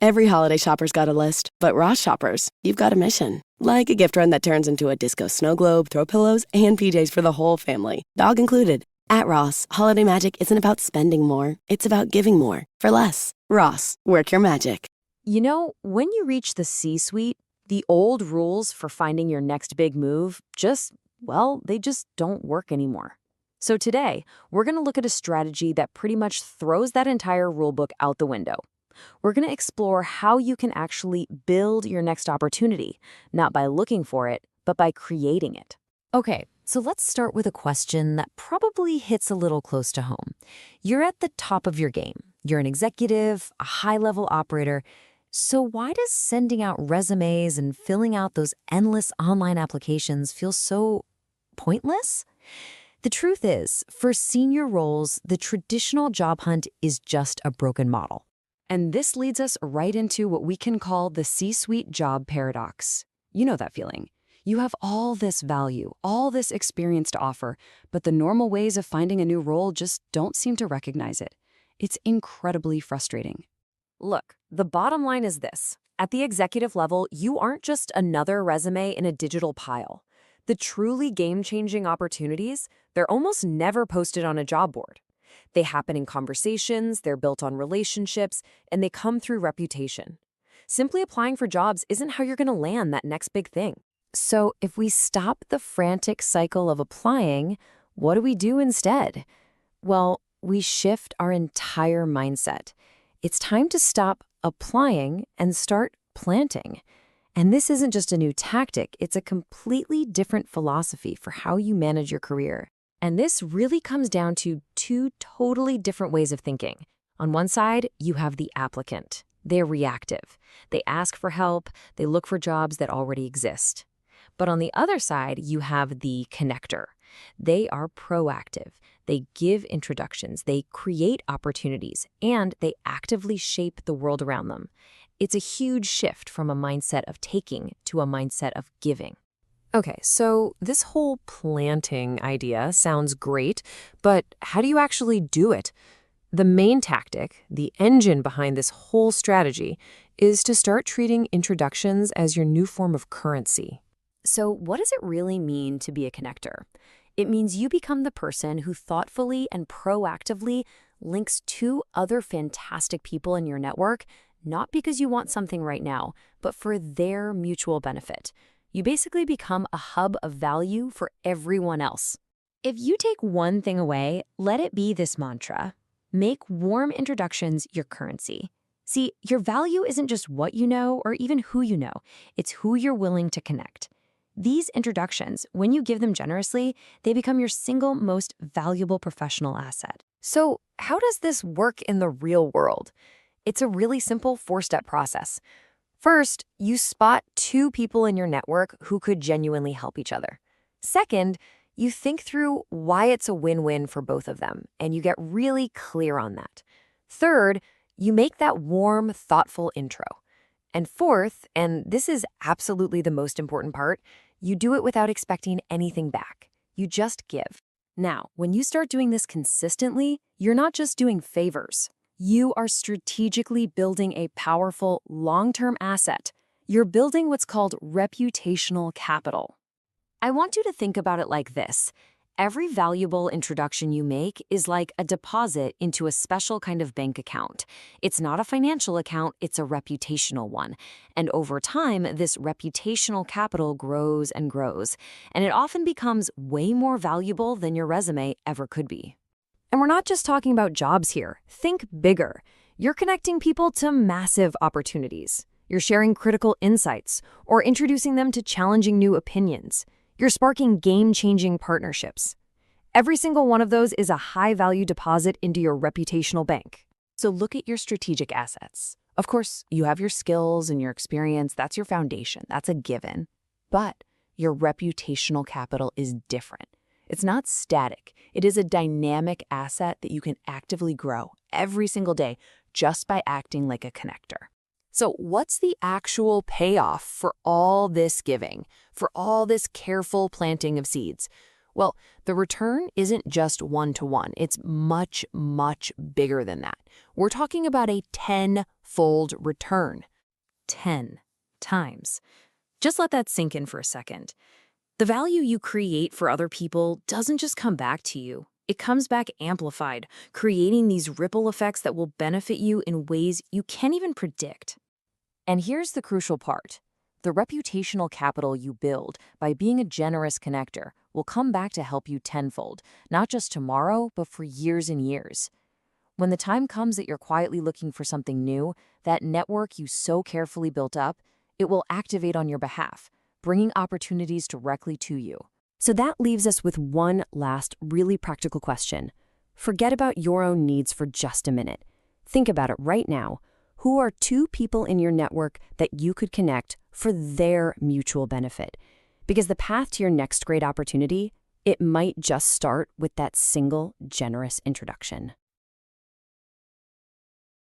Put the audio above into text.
Every holiday shopper's got a list, but Ross shoppers, you've got a mission. Like a gift run that turns into a disco snow globe, throw pillows, and PJs for the whole family, dog included. At Ross, holiday magic isn't about spending more, it's about giving more for less. Ross, work your magic. You know, when you reach the C-suite, the old rules for finding your next big move they just don't work anymore. So today, we're going to look at a strategy that pretty much throws that entire rulebook out the window. We're going to explore how you can actually build your next opportunity, not by looking for it, but by creating it. Okay, so let's start with a question that probably hits a little close to home. You're at the top of your game. You're an executive, a high-level operator. So why does sending out resumes and filling out those endless online applications feel so pointless? The truth is, for senior roles, the traditional job hunt is just a broken model. And this leads us right into what we can call the C-suite job paradox. You know that feeling. You have all this value, all this experience to offer, but the normal ways of finding a new role just don't seem to recognize it. It's incredibly frustrating. Look, the bottom line is this. At the executive level, you aren't just another resume in a digital pile. The truly game-changing opportunities, they're almost never posted on a job board. They happen in conversations, they're built on relationships, and they come through reputation. Simply applying for jobs isn't how you're going to land that next big thing. So if we stop the frantic cycle of applying, what do we do instead? Well, we shift our entire mindset. It's time to stop applying and start planting. And this isn't just a new tactic, it's a completely different philosophy for how you manage your career. And this really comes down to two totally different ways of thinking. On one side, you have the applicant. They're reactive. They ask for help, they look for jobs that already exist. But on the other side, you have the connector. They are proactive. They give introductions, they create opportunities, and they actively shape the world around them. It's a huge shift from a mindset of taking to a mindset of giving. Okay, so this whole planting idea sounds great, but how do you actually do it? The main tactic, the engine behind this whole strategy, is to start treating introductions as your new form of currency. So what does it really mean to be a connector? It means you become the person who thoughtfully and proactively links two other fantastic people in your network, not because you want something right now, but for their mutual benefit. You basically become a hub of value for everyone else. If you take one thing away, let it be this mantra. Make warm introductions your currency. See, your value isn't just what you know or even who you know. It's who you're willing to connect. These introductions, when you give them generously, they become your single most valuable professional asset. So how does this work in the real world? It's a really simple four-step process. First, you spot two people in your network who could genuinely help each other. Second, you think through why it's a win-win for both of them, and you get really clear on that. Third, you make that warm, thoughtful intro. And fourth, and this is absolutely the most important part, you do it without expecting anything back. You just give. Now, when you start doing this consistently, you're not just doing favors. You are strategically building a powerful, long-term asset. You're building what's called reputational capital. I want you to think about it like this. Every valuable introduction you make is like a deposit into a special kind of bank account. It's not a financial account, it's a reputational one. And over time, this reputational capital grows and grows, and it often becomes way more valuable than your resume ever could be. And we're not just talking about jobs here. Think bigger. You're connecting people to massive opportunities. You're sharing critical insights or introducing them to challenging new opinions. You're sparking game-changing partnerships. Every single one of those is a high-value deposit into your reputational bank. So look at your strategic assets. Of course, you have your skills and your experience. That's your foundation. That's a given. But your reputational capital is different. It's not static. It is a dynamic asset that you can actively grow every single day just by acting like a connector. So what's the actual payoff for all this giving, for all this careful planting of seeds? Well, the return isn't just one-to-one. It's much, much bigger than that. We're talking about a 10 fold, return. 10 times. Just let that sink in for a second. The value you create for other people doesn't just come back to you. It comes back amplified, creating these ripple effects that will benefit you in ways you can't even predict. And here's the crucial part. The reputational capital you build by being a generous connector will come back to help you tenfold, not just tomorrow, but for years and years. When the time comes that you're quietly looking for something new, that network you so carefully built up, it will activate on your behalf, bringing opportunities directly to you. So that leaves us with one last really practical question. Forget about your own needs for just a minute. Think about it right now. Who are 2 people in your network that you could connect for their mutual benefit? Because the path to your next great opportunity, it might just start with that single generous introduction.